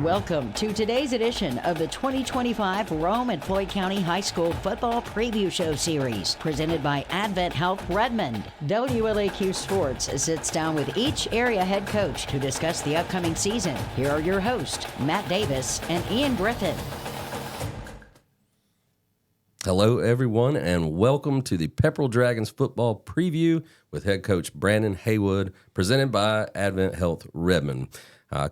Welcome to today's edition of the 2025 Rome and Floyd County High School Football Preview Show Series, presented by Advent Health Redmond. WLAQ Sports sits down with each area head coach to discuss the upcoming season. Here are your hosts, Matt Davis and Ian Griffin. Hello, everyone, and welcome to the Pepperell Dragons football preview with head coach Brandon Haywood, presented by Advent Health Redmond.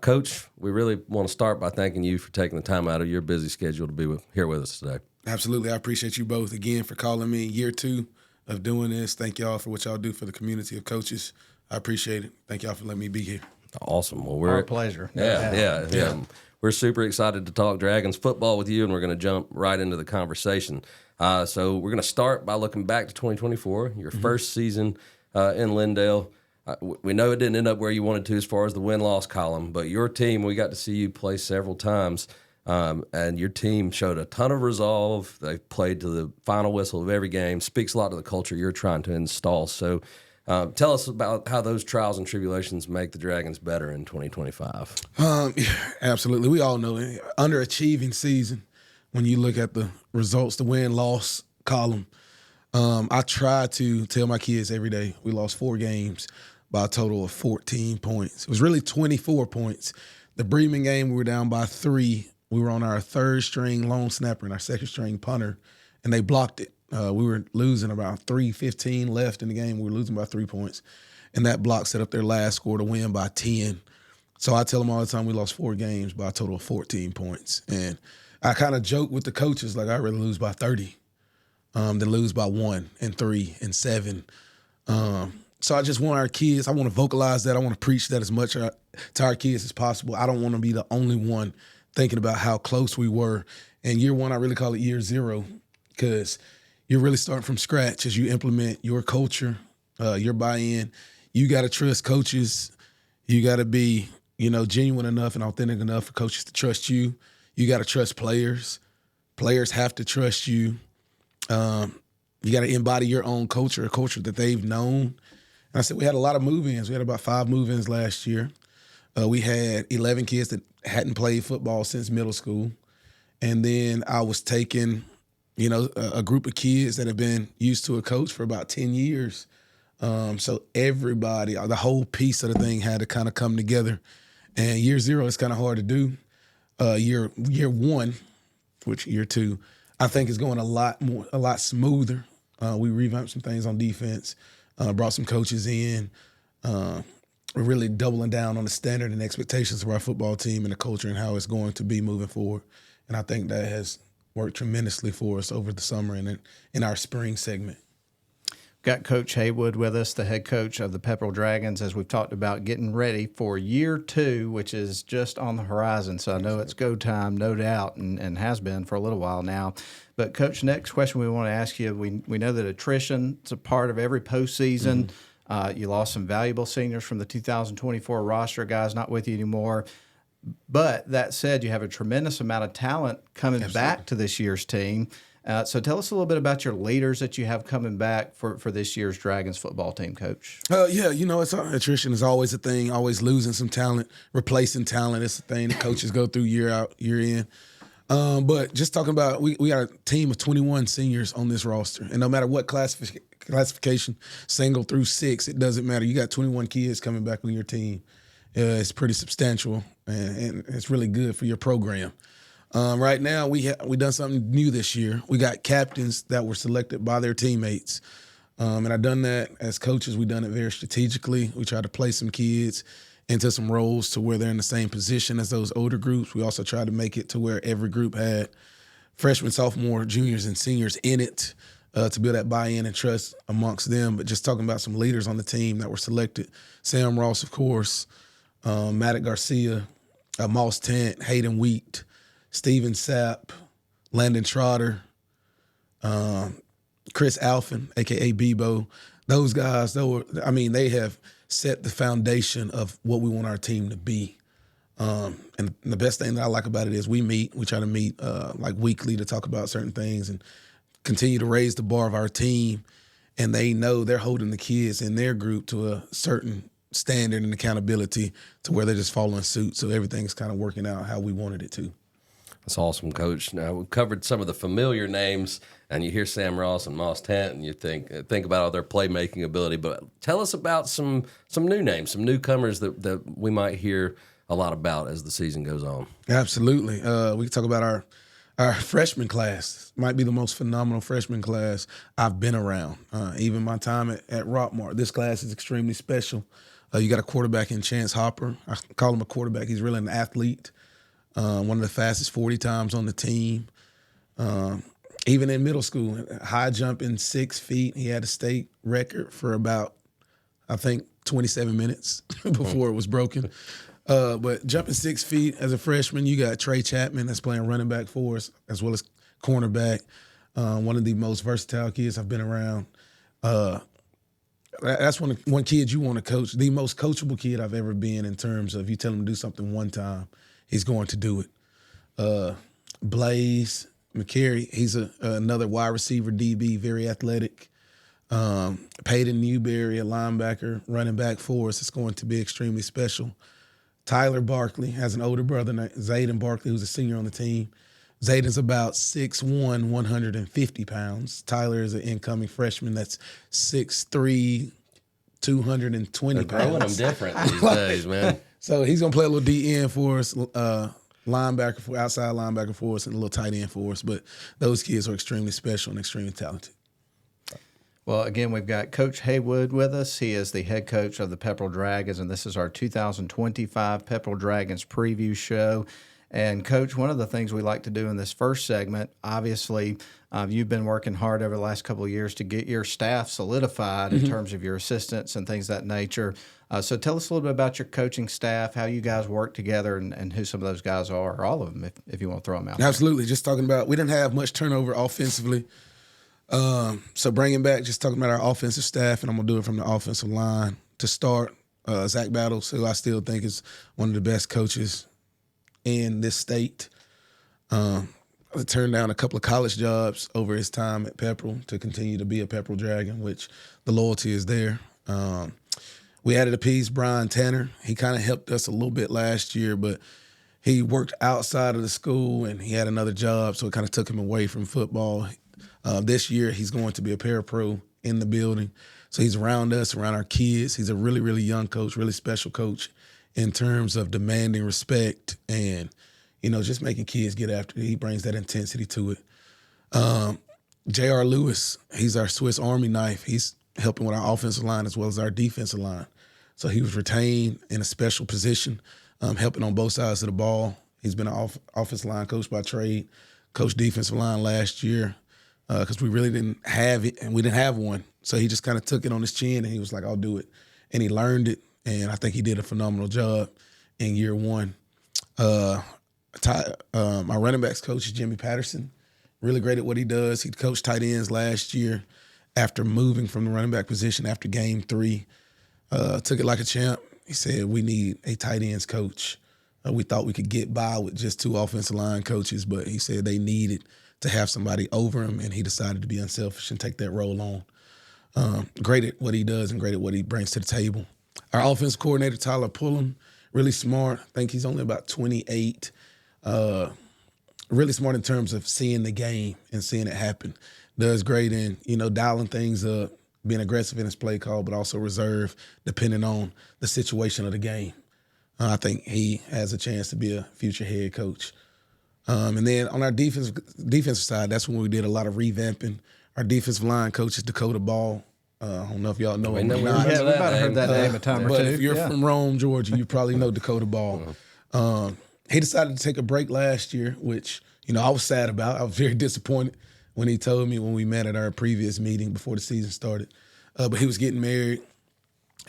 Coach, we really want to start by thanking you for taking the time out of your busy schedule to be here with us today. Absolutely. I appreciate you both again for calling me. Year 2 of doing this. Thank y'all for what y'all do for the community of coaches. I appreciate it. Thank y'all for letting me be here. Awesome. Well, Our pleasure. Yeah. We're super excited to talk Dragons football with you, and we're going to jump right into the conversation. So we're going to start by looking back to 2024, your first season in Lindale. We know it didn't end up where you wanted to as far as the win-loss column, but your team, we got to see you play several times, and your team showed a ton of resolve. They played to the final whistle of every game. Speaks a lot to the culture you're trying to install. So tell us about how those trials and tribulations make the Dragons better in 2025. Absolutely. We all know it. Underachieving season, when you look at the results, the win-loss column, I try to tell my kids every day we lost 4 games by a total of 14 points. It was really 24 points. The Bremen game, we were down by 3. We were on our third-string lone snapper and our second-string punter, and they blocked it. We were losing about 3:15 left in the game. We were losing by 3 points, and that block set up their last score to win by 10. So I tell them all the time we lost 4 games by a total of 14 points. And I kind of joke with the coaches, like, I'd rather lose by 30 than lose by 1 and 3 and 7. So I just want our kids, I want to vocalize that. I want to preach that as much to our kids as possible. I don't want to be the only one thinking about how close we were. And year 1, I really call it year 0, because you're really starting from scratch as you implement your culture, your buy-in. You got to trust coaches. You got to be, genuine enough and authentic enough for coaches to trust you. You got to trust players. Players have to trust you. You got to embody your own culture, a culture that they've known. And I said we had a lot of move-ins. We had about 5 move-ins last year. We had 11 kids that hadn't played football since middle school. And then I was taking, a group of kids that have been used to a coach for about 10 years. So everybody, the whole piece of the thing had to kind of come together. And year 0 is kind of hard to do. Year 1, which year 2, I think is going a lot smoother. We revamped some things on defense, brought some coaches in. We're really doubling down on the standard and expectations of our football team and the culture and how it's going to be moving forward. And I think that has worked tremendously for us over the summer and in our spring segment. Got Coach Haywood with us, the head coach of the Pepperell Dragons, as we've talked about getting ready for year 2, which is just on the horizon. So I know it's go time, no doubt, and has been for a little while now. But, Coach, next question we want to ask you, we know that attrition is a part of every postseason. You lost some valuable seniors from the 2024 roster, guys not with you anymore. But that said, you have a tremendous amount of talent coming back to this year's team. So tell us a little bit about your leaders that you have coming back for this year's Dragons football team, Coach. Attrition is always a thing, always losing some talent, replacing talent. It's a thing that coaches go through year out, year in. But just talking about, we got a team of 21 seniors on this roster. And no matter what classification, single through 6, it doesn't matter. You got 21 kids coming back on your team. It's pretty substantial, and it's really good for your program. Right now, we done something new this year. We got captains that were selected by their teammates. And I've done that as coaches. We've done it very strategically. We try to place some kids into some roles to where they're in the same position as those older groups. We also tried to make it to where every group had freshmen, sophomore, juniors, and seniors in it to build that buy-in and trust amongst them. But just talking about some leaders on the team that were selected, Sam Ross, of course, Maddox Garcia, Moss Tent, Hayden Wheat, Steven Sapp, Landon Trotter, Chris Alphin, a.k.a. Bebo. Those guys, they have set the foundation of what we want our team to be. And the best thing that I like about it is we try to meet weekly to talk about certain things and continue to raise the bar of our team. And they know they're holding the kids in their group to a certain standard and accountability to where they're just following suit. So everything's kind of working out how we wanted it to. That's awesome, Coach. Now, we've covered some of the familiar names, and you hear Sam Ross and Moss Tant, and you think about all their playmaking ability. But tell us about some new names, some newcomers that we might hear a lot about as the season goes on. Absolutely. We can talk about our freshman class. Might be the most phenomenal freshman class I've been around. Even my time at Rockmart, this class is extremely special. You got a quarterback in Chance Hopper. I call him a quarterback. He's really an athlete. One of the fastest 40 times on the team. Even in middle school, high jumping 6 feet. He had a state record for about, I think, 27 minutes before it was broken. But jumping 6 feet as a freshman, you got Trey Chapman that's playing running back for us, as well as cornerback. One of the most versatile kids I've been around. That's one kid you want to coach. The most coachable kid I've ever been in terms of you tell him to do something one time, he's going to do it. Blaze McCary, he's another wide receiver DB, very athletic. Peyton Newberry, a linebacker, running back for us. It's going to be extremely special. Tyler Barkley has an older brother named Zayden Barkley, who's a senior on the team. Zayden's about 6'1", 150 pounds. Tyler is an incoming freshman that's 6'3", 220 pounds. They're throwing them different these days, man. So he's going to play a little DN for us, outside linebacker for us, and a little tight end for us. But those kids are extremely special and extremely talented. Well, again, we've got Coach Haywood with us. He is the head coach of the Pepperell Dragons, and this is our 2025 Pepperell Dragons preview show. And, Coach, one of the things we like to do in this first segment, obviously, you've been working hard over the last couple of years to get your staff solidified in terms of your assistants and things of that nature. So tell us a little bit about your coaching staff, how you guys work together, and who some of those guys are, or all of them, if you want to throw them out. Absolutely. Just talking about, we didn't have much turnover offensively. So bringing back, just talking about our offensive staff, and I'm going to do it from the offensive line to start. Zach Battles, who I still think is one of the best coaches in this state. I turned down a couple of college jobs over his time at Pepperell to continue to be a Pepperell Dragon, which the loyalty is there. We added a piece, Brian Tanner. He kind of helped us a little bit last year, but he worked outside of the school and he had another job, so it kind of took him away from football. This year, he's going to be a parapro in the building. So he's around us, around our kids. He's a really, really young coach, really special coach in terms of demanding respect and, just making kids get after it. He brings that intensity to it. J.R. Lewis, he's our Swiss Army knife. He's helping with our offensive line as well as our defensive line. So he was retained in a special position, helping on both sides of the ball. He's been an offensive line coach by trade, coached defensive line last year because we really didn't have it, and we didn't have one. So he just kind of took it on his chin, and he was like, I'll do it. And he learned it, and I think he did a phenomenal job in year one. My running backs coach is Jimmy Patterson. Really great at what he does. He coached tight ends last year after moving from the running back position after game 3. Took it like a champ. He said, we need a tight ends coach. We thought we could get by with just 2 offensive line coaches, but he said they needed to have somebody over him, and he decided to be unselfish and take that role on. Great at what he does and great at what he brings to the table. Our offensive coordinator, Tyler Pullum, really smart. I think he's only about 28. Really smart in terms of seeing the game and seeing it happen. Does great in, dialing things up, being aggressive in his play call, but also reserve depending on the situation of the game. I think he has a chance to be a future head coach. And then on our defensive side, that's when we did a lot of revamping. Our defensive line coach is Dakota Ball. I don't know if y'all know him or not. Yeah, we might have heard that name a time or two. But if you're from Rome, Georgia, you probably know Dakota Ball. He decided to take a break last year, which, I was sad about. I was very disappointed when he told me when we met at our previous meeting before the season started. But he was getting married,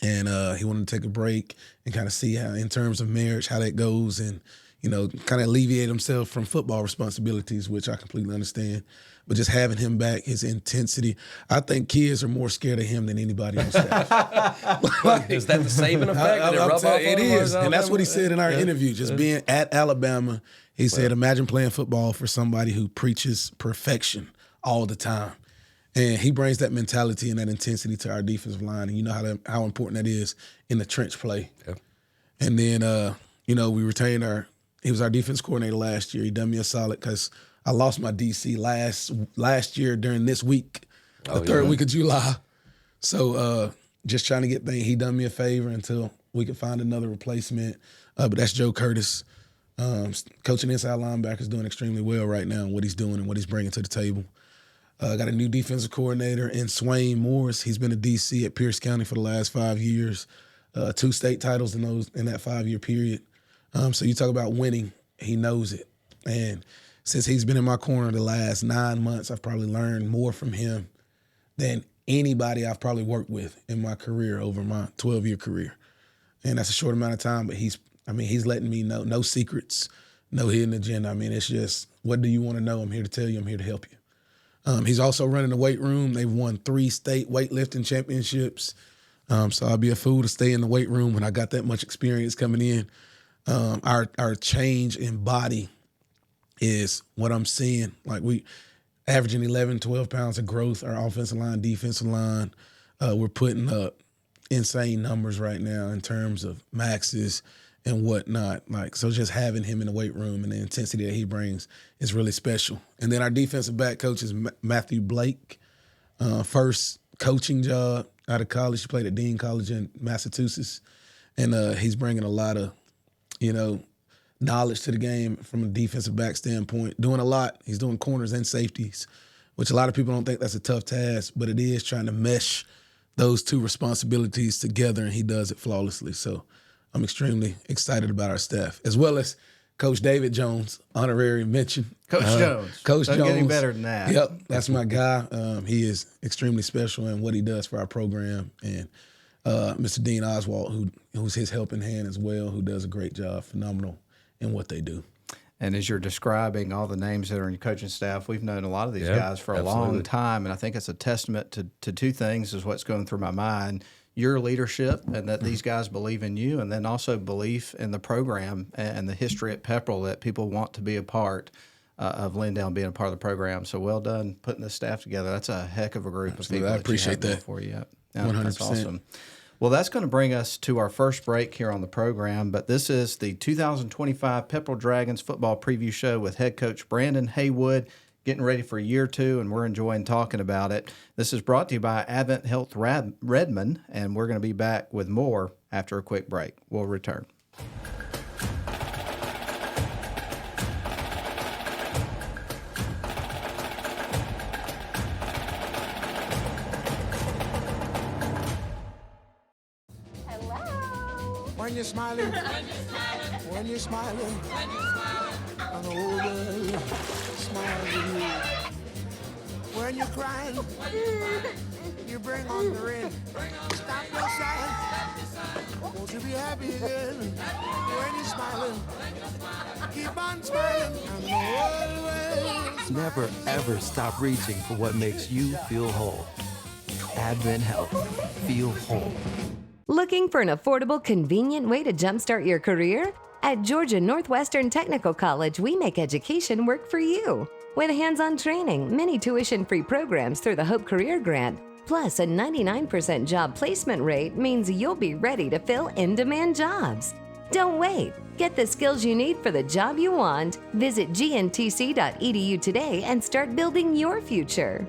and he wanted to take a break and kind of see how, in terms of marriage, how that goes, and kind of alleviate himself from football responsibilities, which I completely understand. But just having him back, his intensity, I think kids are more scared of him than anybody on staff. Is that the saving effect? It is. And that's what he said in our interview, just being at Alabama. He said, imagine playing football for somebody who preaches perfection all the time. And he brings that mentality and that intensity to our defensive line. And you know how important that is in the trench play. Yep. And then, we retained he was our defense coordinator last year. He done me a solid because I lost my DC last year during this week, the third week of July. So just trying to get things. He done me a favor until we could find another replacement. But that's Joe Curtis. Coaching inside linebacker is doing extremely well right now in what he's doing and what he's bringing to the table. Got a new defensive coordinator in Swain Morris. He's been a DC at Pierce County for the last 5 years. 2 state titles in that 5-year period. So you talk about winning, he knows it. And since he's been in my corner the last 9 months, I've probably learned more from him than anybody I've probably worked with in my career over my 12-year career. And that's a short amount of time, but he's letting me know no secrets, no hidden agenda. I mean, it's just, what do you want to know? I'm here to tell you. I'm here to help you. He's also running the weight room. They've won 3 state weightlifting championships. So I'd be a fool to stay in the weight room when I got that much experience coming in. Our change in body is what I'm seeing. Like, we averaging 11, 12 pounds of growth, our offensive line, defensive line. We're putting up insane numbers right now in terms of maxes and whatnot. Like, so just having him in the weight room and the intensity that he brings is really special. And then our defensive back coach is Matthew Blake. First coaching job out of college. He played at Dean College in Massachusetts. And he's bringing a lot of, knowledge to the game from a defensive back standpoint. Doing a lot. He's doing corners and safeties, which a lot of people don't think that's a tough task, but it is, trying to mesh those 2 responsibilities together, and he does it flawlessly. So I'm extremely excited about our staff, as well as Coach David Jones, honorary mention. Coach Jones. Coach Doesn't Jones. get any better than that. Yep, that's my guy. He is extremely special in what he does for our program. And Mr. Dean Oswald, who's his helping hand as well, who does a great job, phenomenal in what they do. And as you're describing all the names that are in your coaching staff, we've known a lot of these guys for a long time, and I think it's a testament to 2 things is what's going through my mind. Your leadership, and that these guys believe in you, and then also belief in the program and the history at Pepperell, that people want to be a part of Lindale and being a part of the program. So well done putting this staff together. That's a heck of a group of people. I appreciate that. For you. 100%. That's awesome. Well, that's going to bring us to our first break here on the program, but this is the 2025 Pepperell Dragons football preview show with head coach Brandon Haywood, getting ready for year 2, and we're enjoying talking about it. This is brought to you by Advent Health Redmond, and we're going to be back with more after a quick break. We'll return. When you're smiling, when you're smiling, and the whole world smiles with you. When you're crying, you bring on the rain. Stop your sighing. Won't you be happy again? When you're smiling, keep on smiling, and the whole world. Never ever stop reaching for what makes you feel whole. Advent Health. Feel whole. Looking for an affordable, convenient way to jumpstart your career? At Georgia Northwestern Technical College, we make education work for you. With hands-on training, many tuition-free programs through the Hope Career Grant, plus a 99% job placement rate means you'll be ready to fill in-demand jobs. Don't wait. Get the skills you need for the job you want. Visit gntc.edu today and start building your future.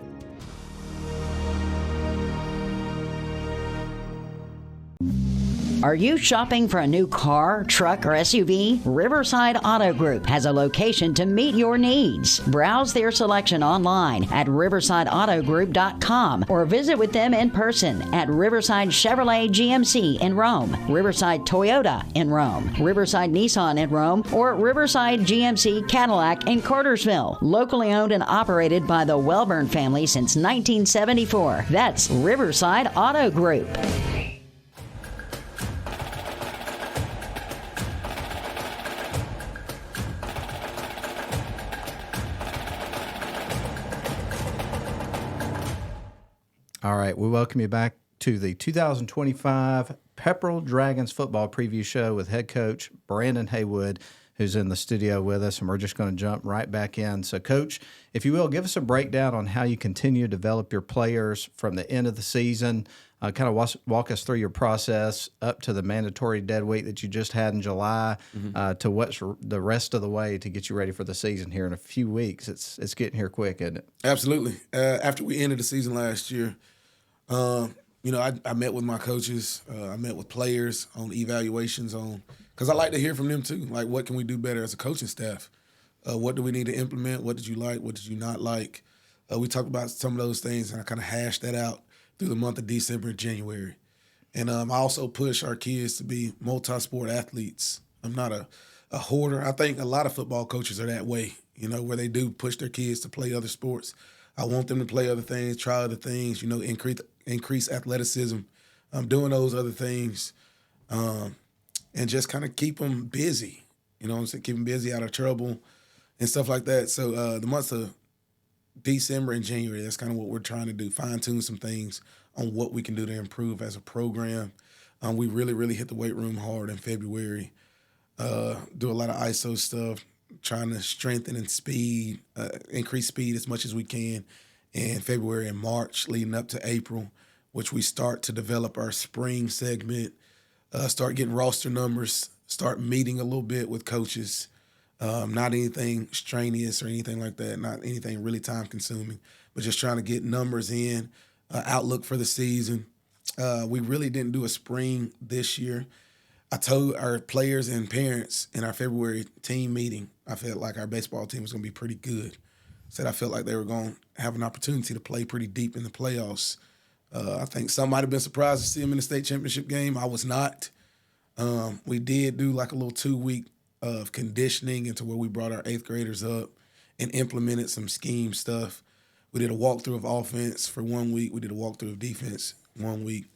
Are you shopping for a new car, truck, or SUV? Riverside Auto Group has a location to meet your needs. Browse their selection online at riversideautogroup.com or visit with them in person at Riverside Chevrolet GMC in Rome, Riverside Toyota in Rome, Riverside Nissan in Rome, or Riverside GMC Cadillac in Cartersville. Locally owned and operated by the Welburn family since 1974. That's Riverside Auto Group. All right, we welcome you back to the 2025 Pepperell Dragons football preview show with head coach Brandon Haywood, who's in the studio with us, and we're just going to jump right back in. So, Coach, if you will, give us a breakdown on how you continue to develop your players from the end of the season. Kind of walk us through your process up to the mandatory dead week that you just had in July, to what's the rest of the way to get you ready for the season here in a few weeks. It's getting here quick, isn't it? Absolutely. After we ended the season last year, I met with my coaches. I met with players on evaluations because I like to hear from them too. Like, what can we do better as a coaching staff? What do we need to implement? What did you like? What did you not like? We talked about some of those things, and I kind of hashed that out through the month of December and January. And I also push our kids to be multi-sport athletes. I'm not a hoarder. I think a lot of football coaches are that way, where they do push their kids to play other sports. I want them to play other things, try other things, increase athleticism, doing those other things, and just kind of keep them busy, keep them busy, out of trouble and stuff like that. So the months of December and January, that's kind of what we're trying to do, fine-tune some things on what we can do to improve as a program. We really, really hit the weight room hard in February, do a lot of ISO stuff, trying to strengthen and speed, increase speed as much as we can in February and March leading up to April, which we start to develop our spring segment, start getting roster numbers, start meeting a little bit with coaches. Not anything strenuous or anything like that, not anything really time-consuming, but just trying to get numbers in, outlook for the season. We really didn't do a spring this year. I told our players and parents in our February team meeting, I felt like our baseball team was going to be pretty good. Said I felt like they were going to have an opportunity to play pretty deep in the playoffs. I think some might have been surprised to see them in the state championship game. I was not. We did do like a little 2-week of conditioning into where we brought our 8th graders up and implemented some scheme stuff. We did a walkthrough of offense for 1 week. We did a walkthrough of defense 1 week.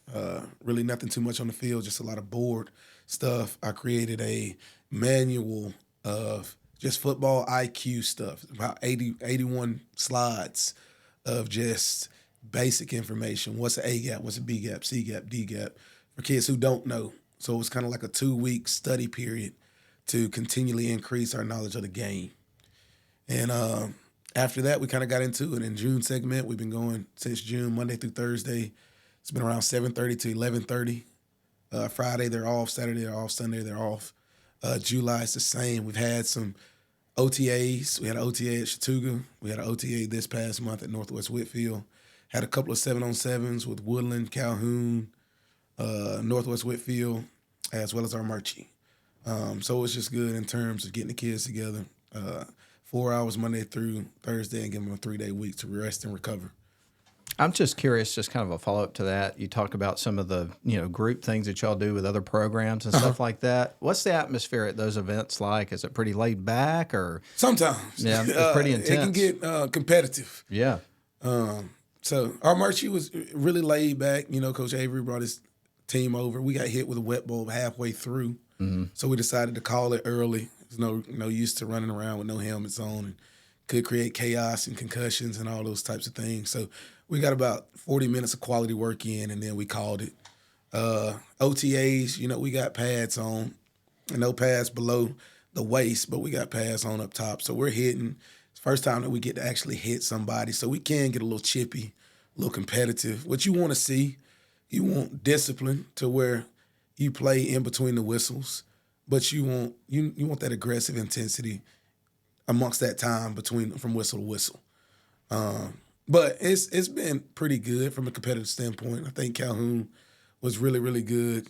Really nothing too much on the field, just a lot of board stuff. I created a manual of just football IQ stuff, about 81 slides of just basic information. What's an A gap? What's a B gap? C gap? D gap? For kids who don't know. So it was kind of like a 2-week study period to continually increase our knowledge of the game. And after that, we kind of got into it. In June segment, we've been going since June, Monday through Thursday. It's been around 7:30 to 11:30. Friday, they're off. Saturday, they're off. Sunday, they're off. July is the same. We've had some OTAs. We had an OTA at Chattooga. We had an OTA this past month at Northwest Whitfield. Had a couple of 7-on-7s with Woodland, Calhoun, Northwest Whitfield, as well as our Armuchee. So it's just good in terms of getting the kids together. 4 hours Monday through Thursday and give them a 3-day week to rest and recover. I'm just curious, just kind of a follow-up to that. You talk about some of the, group things that y'all do with other programs and stuff like that. What's the atmosphere at those events like? Is it pretty laid back or? Sometimes. Yeah, it's pretty intense. It can get competitive. Yeah. So our Armuchee was really laid back. Coach Avery brought his team over. We got hit with a wet bulb halfway through. Mm-hmm. So we decided to call it early. There's no use to running around with no helmets on, and could create chaos and concussions and all those types of things. So we got about 40 minutes of quality work in, and then we called it. OTAs, we got pads on. No pads below the waist, but we got pads on up top. So we're hitting. It's the first time that we get to actually hit somebody. So we can get a little chippy, a little competitive. What you want to see, you want discipline to where you play in between the whistles, but you want that aggressive intensity amongst that time from whistle to whistle. But it's been pretty good from a competitive standpoint. I think Calhoun was really, really good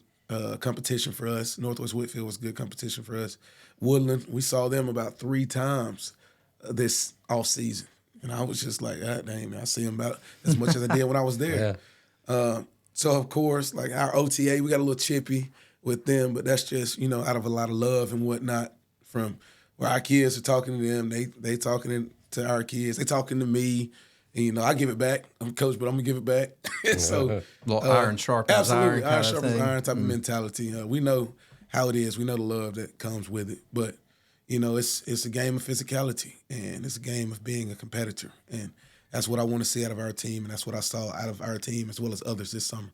competition for us. Northwest Whitfield was good competition for us. Woodland, we saw them about 3 times this off season, and I was just like, God dang, man, I see them about as much as I did when I was there. Yeah. So of course, like our OTA, we got a little chippy with them, but that's just out of a lot of love and whatnot from where our kids are talking to them. They talking to our kids. They talking to me. And, I give it back. I'm a coach, but I'm going to give it back. So, little iron sharpens iron. Absolutely, iron sharpens iron type of mentality. We know how it is. We know the love that comes with it. But, it's a game of physicality, and it's a game of being a competitor. And that's what I want to see out of our team, and that's what I saw out of our team as well as others this summer.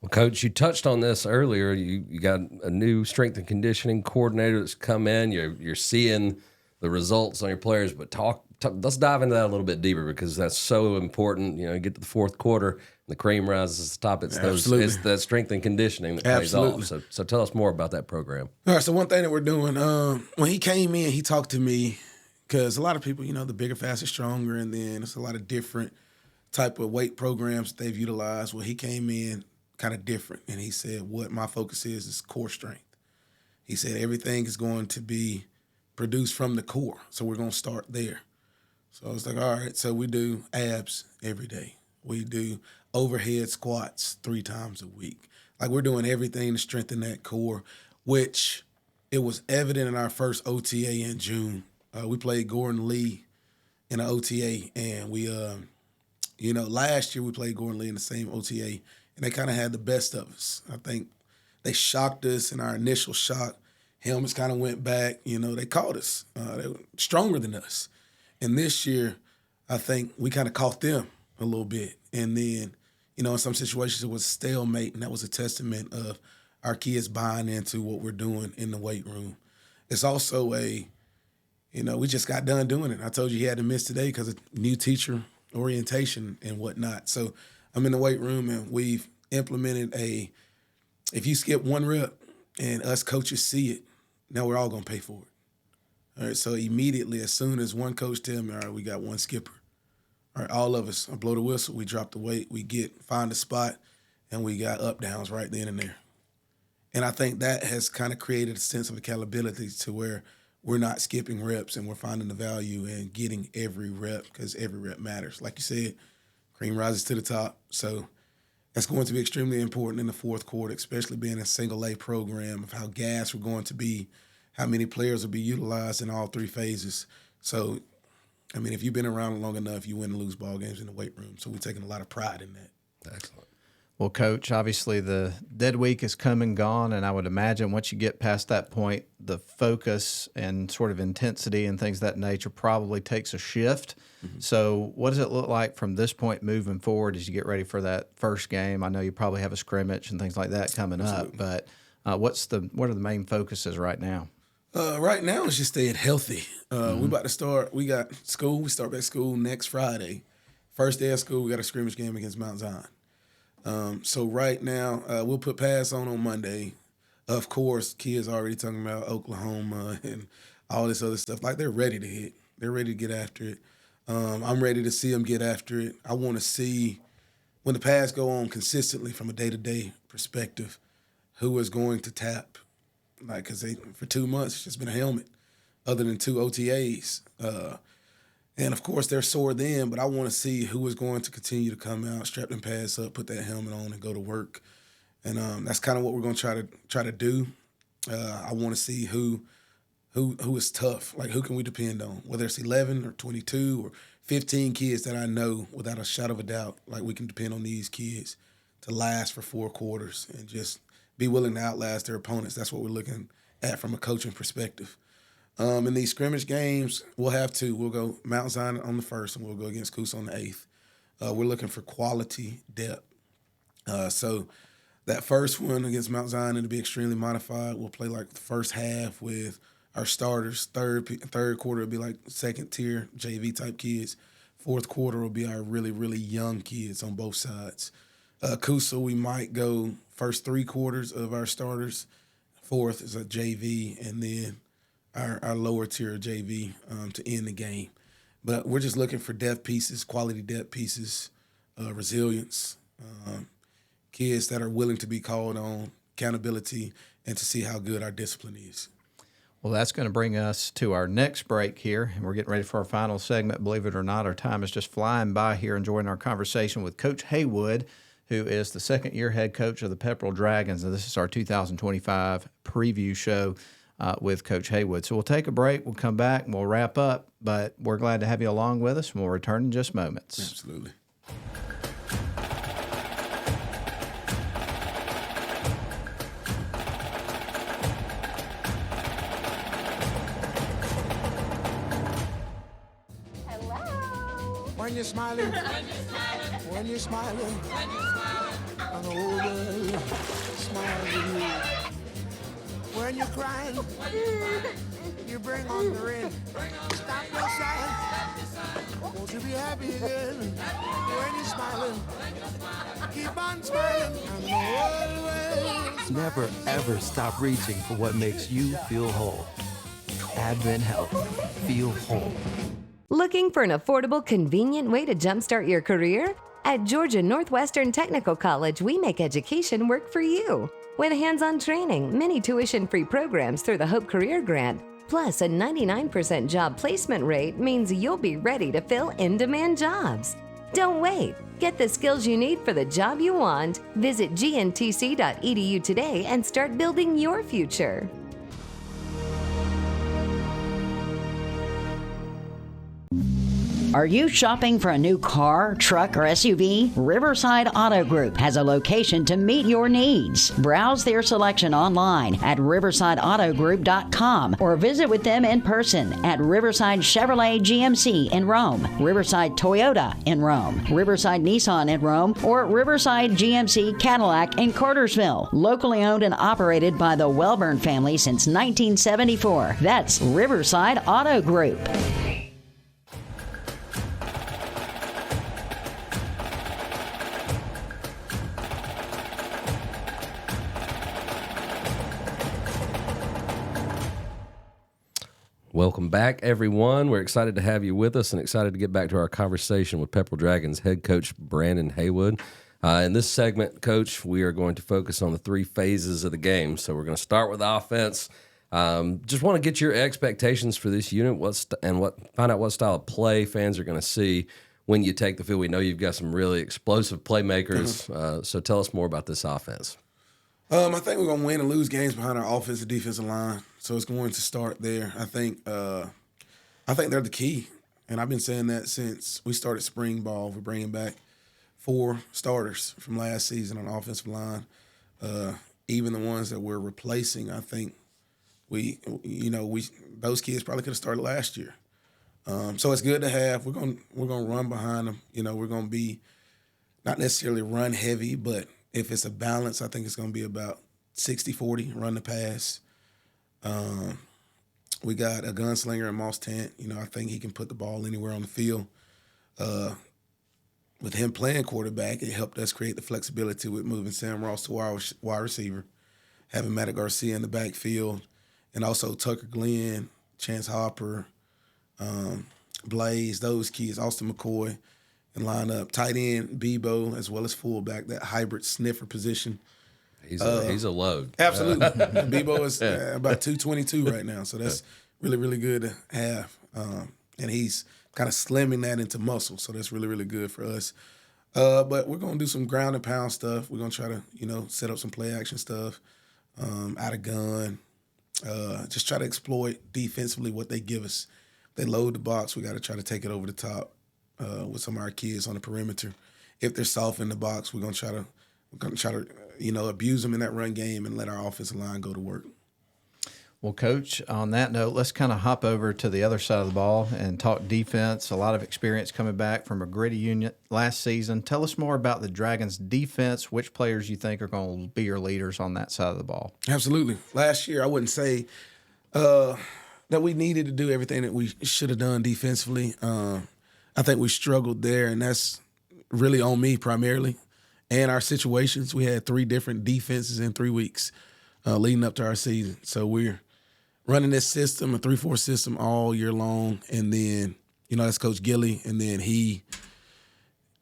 Well, Coach, you touched on this earlier. You got a new strength and conditioning coordinator that's come in. You're seeing the results on your players, but let's dive into that a little bit deeper because that's so important. You get to the fourth quarter, and the cream rises to the top. It's that strength and conditioning that pays off. So tell us more about that program. All right, so one thing that we're doing, when he came in, he talked to me because a lot of people, the bigger, faster, stronger, and then it's a lot of different type of weight programs that they've utilized. Well, he came in kind of different, and he said, what my focus is core strength. He said everything is going to be produced from the core, so we're going to start there. So I was like, all right, so we do abs every day. We do overhead squats 3 times a week. Like, we're doing everything to strengthen that core, which it was evident in our first OTA in June. We played Gordon Lee in an OTA, and we, last year we played Gordon Lee in the same OTA, and they kind of had the best of us. I think they shocked us in our initial shock. Helmets kind of went back. They caught us. They were stronger than us. And this year, I think we kind of caught them a little bit. And then, in some situations it was a stalemate, and that was a testament of our kids buying into what we're doing in the weight room. It's also we just got done doing it. I told you he had to miss today because of new teacher orientation and whatnot. So I'm in the weight room, and we've implemented if you skip 1 rep and us coaches see it, now we're all going to pay for it. All right, so immediately, as soon as one coach tell me, all right, we got 1 skipper. All right, all of us, I blow the whistle, we drop the weight, we find a spot, and we got up downs right then and there. And I think that has kind of created a sense of accountability to where we're not skipping reps and we're finding the value in getting every rep because every rep matters. Like you said, cream rises to the top. So that's going to be extremely important in the fourth quarter, especially being a single A program of how gassed we're going to be, how many players will be utilized in all 3 phases. So, if you've been around long enough, you win and lose ball games in the weight room. So we're taking a lot of pride in that. Excellent. Well, Coach, obviously the dead week is come and gone, and I would imagine once you get past that point, the focus and sort of intensity and things of that nature probably takes a shift. Mm-hmm. So what does it look like from this point moving forward as you get ready for that first game? I know you probably have a scrimmage and things like that coming up, but what are the main focuses right now? Right now, it's just staying healthy. We're about to start. We got school. We start back school next Friday. First day of school, we got a scrimmage game against Mount Zion. So right now, we'll put pads on Monday. Of course, kids already talking about Oklahoma and all this other stuff. Like, they're ready to hit. They're ready to get after it. I'm ready to see them get after it. I want to see, when the pads go on consistently from a day-to-day perspective, who is going to tap. Like, because for 2 months, it's just been a helmet other than 2 OTAs. And, of course, they're sore then, but I want to see who is going to continue to come out, strap them pads up, put that helmet on, and go to work. And that's kind of what we're going to try to do. I want to see who is tough. Like, who can we depend on, whether it's 11 or 22 or 15 kids that I know without a shadow of a doubt, like, we can depend on these kids to last for 4 quarters and just be willing to outlast their opponents. That's what we're looking at from a coaching perspective. In these scrimmage games, we'll have 2. We'll go Mount Zion on the 1st, and we'll go against Coosa on the 8th. We're looking for quality depth. So that first one against Mount Zion, it'll be extremely modified. We'll play like the first half with our starters. Third quarter will be like second-tier JV-type kids. Fourth quarter will be our really, really young kids on both sides. Coosa, we might go first 3 quarters of our starters. Fourth is a JV, and then our lower tier JV to end the game. But we're just looking for depth pieces, quality depth pieces, resilience, kids that are willing to be called on, accountability, and to see how good our discipline is. Well, that's going to bring us to our next break here, and we're getting ready for our final segment. Believe it or not, our time is just flying by here, enjoying our conversation with Coach Haywood, who is the second-year head coach of the Pepperell Dragons, and this is our 2025 preview show with Coach Haywood. So we'll take a break, we'll come back, and we'll wrap up, but we're glad to have you along with us, and we'll return in just moments. Absolutely. When you're smiling, when you're smiling, and the whole world you're crying, you bring on the rain. Stop your sighing. Won't you be happy again? When you're smiling, keep on smiling. And the world will smile. Never, ever stop reaching for what makes you feel whole. Advent Health. Feel whole. Looking for an affordable, convenient way to jumpstart your career? At Georgia Northwestern Technical College, we make education work for you. With hands-on training, many tuition-free programs through the Hope Career Grant, plus a 99% job placement rate means you'll be ready to fill in-demand jobs. Don't wait. Get the skills you need for the job you want. Visit gntc.edu today and start building your future. Are you shopping for a new car, truck, or SUV? Riverside Auto Group has a location to meet your needs. Browse their selection online at riversideautogroup.com or visit with them in person at Riverside Chevrolet GMC in Rome, Riverside Toyota in Rome, Riverside Nissan in Rome, or Riverside GMC Cadillac in Cartersville. Locally owned and operated by the Welburn family since 1974. That's Riverside Auto Group. Welcome back, everyone. We're excited to have you with us and excited to get back to our conversation with Pepperell Dragons head coach Brandon Haywood. In this segment, Coach, we are going to focus on the three phases of the game. So we're going to start with offense. Just want to get your expectations for this unit, find out what style of play fans are going to see when you take the field. We know you've got some really explosive playmakers. So tell us more about this offense. I think we're going to win and lose games behind our offensive defensive line. So it's going to start there. I think they're the key. And I've been saying that since we started spring ball. We're bringing back 4 starters from last season on the offensive line. Even the ones that we're replacing, I think those kids probably could have started last year. So it's good to have. We're going to run behind them. We're going to be not necessarily run heavy, but if it's a balance, I think it's going to be about 60-40, run the pass. We got a gunslinger in Moss Tent. I think he can put the ball anywhere on the field. With him playing quarterback, it helped us create the flexibility with moving Sam Ross to wide receiver, having Matt Garcia in the backfield, and also Tucker Glenn, Chance Hopper, Blaze, those kids, Austin McCoy, and line up tight end, Bebo, as well as fullback, that hybrid sniffer position. He's a load. Absolutely. Bebo is about 222 right now, so that's really, really good to have. And he's kind of slimming that into muscle, so that's really, really good for us. But we're going to do some ground and pound stuff. We're going to try to, set up some play action stuff, out of gun, just try to exploit defensively what they give us. They load the box, we got to try to take it over the top with some of our kids on the perimeter. If they're soft in the box, we're going to try to abuse them in that run game and let our offensive line go to work. Well, Coach, on that note, let's kind of hop over to the other side of the ball and talk defense. A lot of experience coming back from a gritty unit last season. Tell us more about the Dragons' defense, which players you think are going to be your leaders on that side of the ball. Absolutely. Last year, I wouldn't say that we needed to do everything that we should have done defensively. I think we struggled there, and that's really on me primarily. And our situations, we had 3 different defenses in 3 weeks leading up to our season. So we're running this system, a 3-4 system all year long. And then, that's Coach Gilly. And then he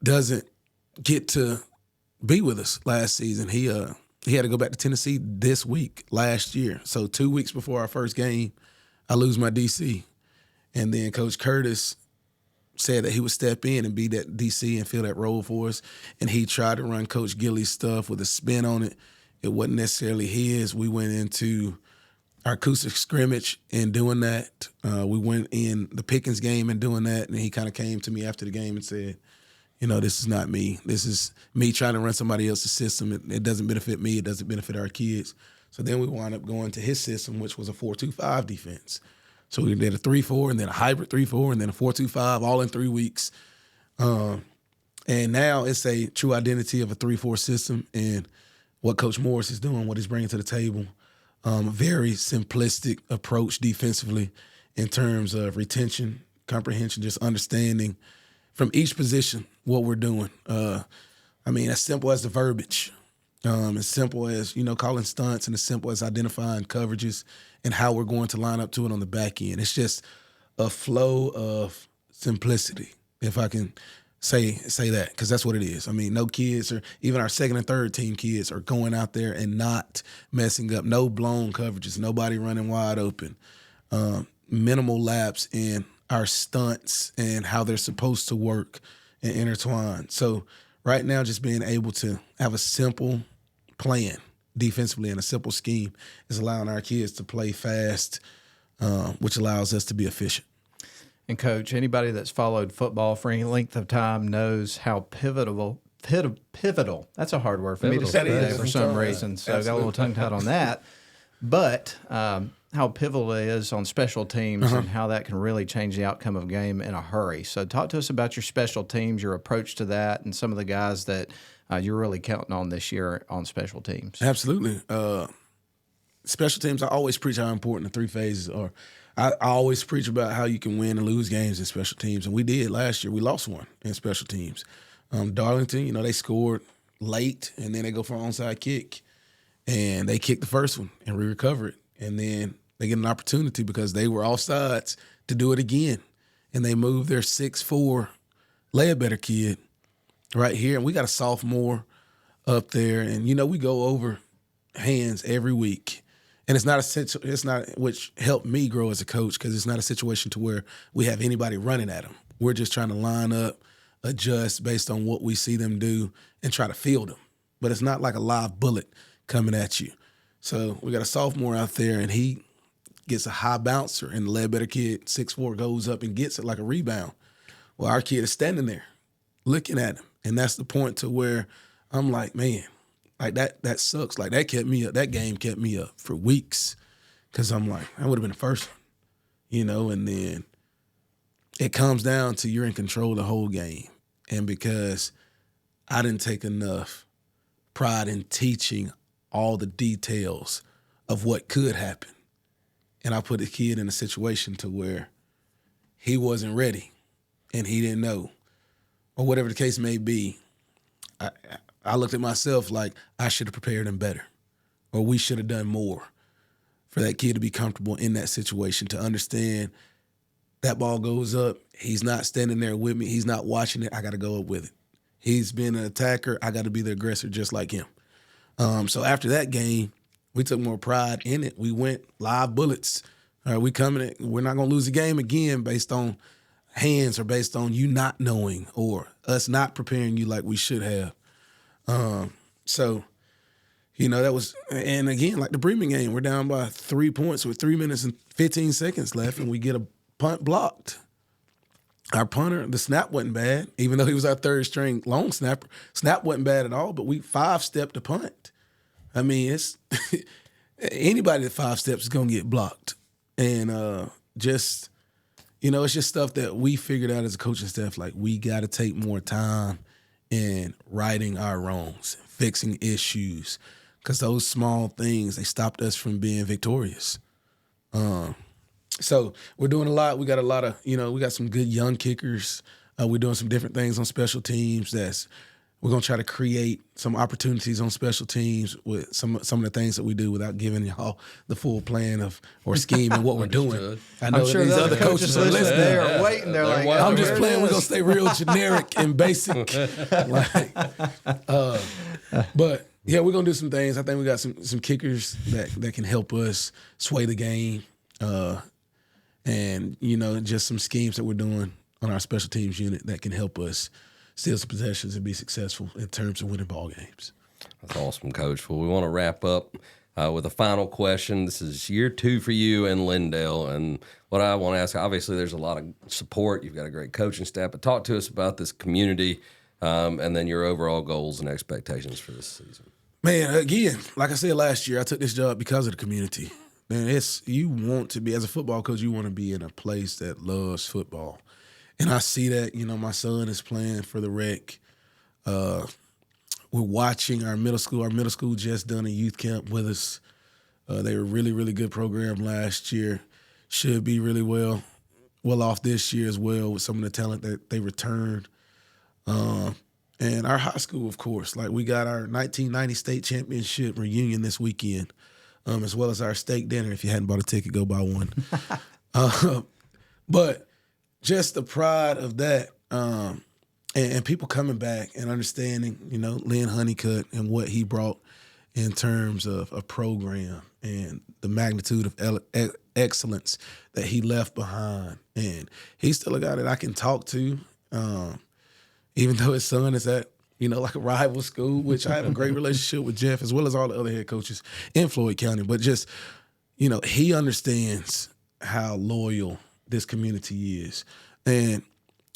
doesn't get to be with us last season. He had to go back to Tennessee this week last year. So 2 weeks before our first game, I lose my DC. And then Coach Curtis said that he would step in and be that DC and fill that role for us. And he tried to run Coach Gilly's stuff with a spin on it. It wasn't necessarily his. We went into our acoustic scrimmage and doing that. We went in the Pickens game and doing that. And he kind of came to me after the game and said, this is not me. This is me trying to run somebody else's system. It doesn't benefit me. It doesn't benefit our kids. So then we wound up going to his system, which was a 4-2-5 defense. So we did a 3-4 and then a hybrid 3-4 and then a 4-2-5 all in 3 weeks. And now it's a true identity of a 3-4 system and what Coach Morris is doing, what he's bringing to the table. very simplistic approach defensively in terms of retention, comprehension, just understanding from each position what we're doing. As simple as the verbiage, as simple as, calling stunts, and as simple as identifying coverages and how we're going to line up to it on the back end. It's just a flow of simplicity, if I can say that, because that's what it is. No kids, or even our second and third team kids, are going out there and not messing up. No blown coverages, nobody running wide open, minimal laps in our stunts and how they're supposed to work and intertwine. So right now, just being able to have a simple plan defensively and a simple scheme is allowing our kids to play fast, which allows us to be efficient. And, Coach, anybody that's followed football for any length of time knows how pivotal, that's a hard word for me to say today for some reason, so I got a little tongue-tied on that. But how pivotal it is on special teams and how that can really change the outcome of a game in a hurry. So talk to us about your special teams, your approach to that, and some of the guys that you're really counting on this year on special teams. Absolutely. Special teams, I always preach how important the three phases are. I always preach about how you can win and lose games in special teams, and we did last year. We lost one in special teams. Darlington, they scored late, and then they go for an onside kick, and they kicked the first one, and we recover it. And then they get an opportunity because they were offsides to do it again, and they moved their 6'4" Laybetter kid right here, and we got a sophomore up there, and we go over hands every week. And it's not, which helped me grow as a coach, because it's not a situation to where we have anybody running at them. We're just trying to line up, adjust based on what we see them do, and try to field them. But it's not like a live bullet coming at you. So we got a sophomore out there, and he gets a high bouncer, and the Ledbetter kid, 6'4", goes up and gets it like a rebound. Well, our kid is standing there looking at him, and that's the point to where I'm like, man, like that sucks. Like that kept me up. That game kept me up for weeks, because I'm like, I would have been the first one, and then it comes down to you're in control of the whole game. And because I didn't take enough pride in teaching all the details of what could happen, and I put the kid in a situation to where he wasn't ready and he didn't know, or whatever the case may be, I looked at myself like I should have prepared him better, or we should have done more for that kid to be comfortable in that situation, to understand that ball goes up. He's not standing there with me. He's not watching it. I got to go up with it. He's been an attacker. I got to be the aggressor just like him. So after that game, we took more pride in it. We went live bullets. All right, we're not going to lose the game again based on hands or based on you not knowing or us not preparing you like we should have. So, that was, and again, like the Bremen game, we're down by 3 points with 3 minutes and 15 seconds left, and we get a punt blocked. Our punter, the snap wasn't bad, even though he was our third string long snapper. Snap wasn't bad at all, but we 5-stepped the punt. It's anybody that 5 steps is going to get blocked. And it's just stuff that we figured out as a coaching staff, like we got to take more time in righting our wrongs, fixing issues, because those small things, they stopped us from being victorious. So we're doing a lot. We got a lot of, we got some good young kickers. We're doing some different things on special teams. We're going to try to create some opportunities on special teams with some of the things that we do without giving y'all the full plan or scheme and what we're doing. I know I'm sure these the other coaches are listening. They are waiting. They're like, I'm just playing. We're going to stay real generic and basic. But, yeah, we're going to do some things. I think we got some kickers that can help us sway the game. And, just some schemes that we're doing on our special teams unit that can help us steal some possessions and be successful in terms of winning ball games. That's awesome, Coach. Well, we want to wrap up with a final question. This is year 2 for you in Lindale, and what I want to ask, obviously there's a lot of support. You've got a great coaching staff, but talk to us about this community and then your overall goals and expectations for this season. Man, again, like I said last year, I took this job because of the community. Man, you want to be, as a football coach, you want to be in a place that loves football. And I see that, my son is playing for the Rec. We're watching our middle school. Our middle school just done a youth camp with us. They were a really, really good program last year. Should be really well off this year as well with some of the talent that they returned. And our high school, of course, like we got our 1990 state championship reunion this weekend, as well as our steak dinner. If you hadn't bought a ticket, go buy one. But just the pride of that, and people coming back and understanding, Lynn Honeycutt and what he brought in terms of a program and the magnitude of excellence that he left behind. And he's still a guy that I can talk to, even though his son is at, like a rival school, which I have a great relationship with Jeff, as well as all the other head coaches in Floyd County. But just, he understands how loyal this community is. And,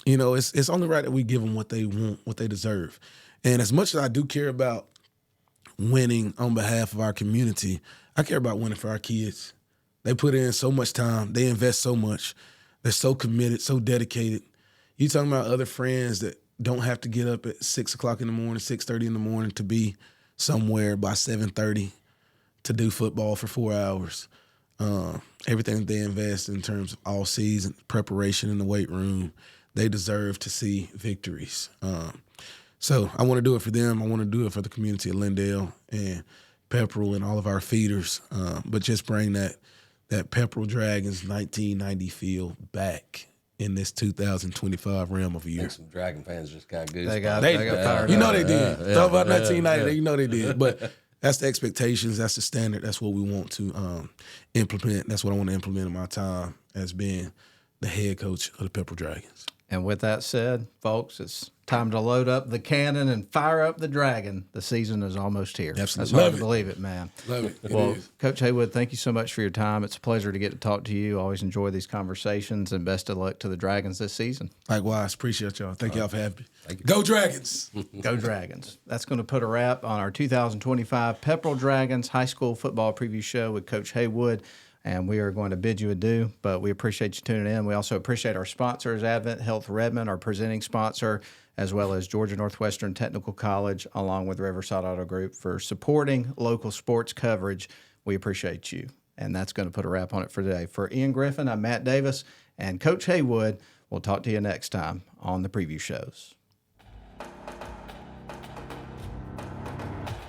it's only right that we give them what they want, what they deserve. And as much as I do care about winning on behalf of our community, I care about winning for our kids. They put in so much time. They invest so much. They're so committed, so dedicated. You talking about other friends that don't have to get up at 6 o'clock in the morning, 6:30 in the morning to be somewhere by 7:30 to do football for 4 hours. Everything that they invest in terms of all season preparation in the weight room, they deserve to see victories. So I want to do it for them. I want to do it for the community of Lindale and Pepperell and all of our feeders. But just bring that Pepperell Dragons 1990 feel back in this 2025 realm of a year. I think some Dragon fans just got goosebumps. They got fired You up. know they did. Talk about 1990, yeah. you know they did. But that's the expectations. That's the standard. That's what we want to implement. That's what I want to implement in my time as being the head coach of the Pepperell Dragons. And with that said, folks, it's time to load up the cannon and fire up the dragon. The season is almost here. Absolutely. That's hard Love to it. believe it, man. Love it. It Well, is. Coach Haywood, thank you so much for your time. It's a pleasure to get to talk to you. Always enjoy these conversations, and best of luck to the Dragons this season. Likewise. Appreciate y'all. Thank y'all for having me. Go Dragons. Go Dragons. That's going to put a wrap on our 2025 Pepperell Dragons High School Football Preview Show with Coach Haywood. And we are going to bid you adieu, but we appreciate you tuning in. We also appreciate our sponsors, Advent Health Redmond, our presenting sponsor, as well as Georgia Northwestern Technical College, along with Riverside Auto Group for supporting local sports coverage. We appreciate you. And that's going to put a wrap on it for today. For Ian Griffin, I'm Matt Davis, and Coach Haywood. We'll talk to you next time on the preview shows.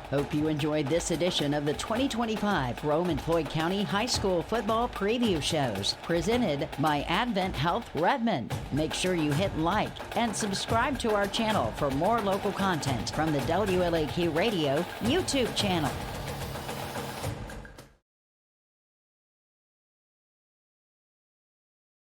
Hope you enjoyed this edition of the 2025 Rome and Floyd County High School Football Preview Shows, presented by Advent Health Redmond. Make sure you hit like and subscribe to our channel for more local content from the WLAQ Radio YouTube channel.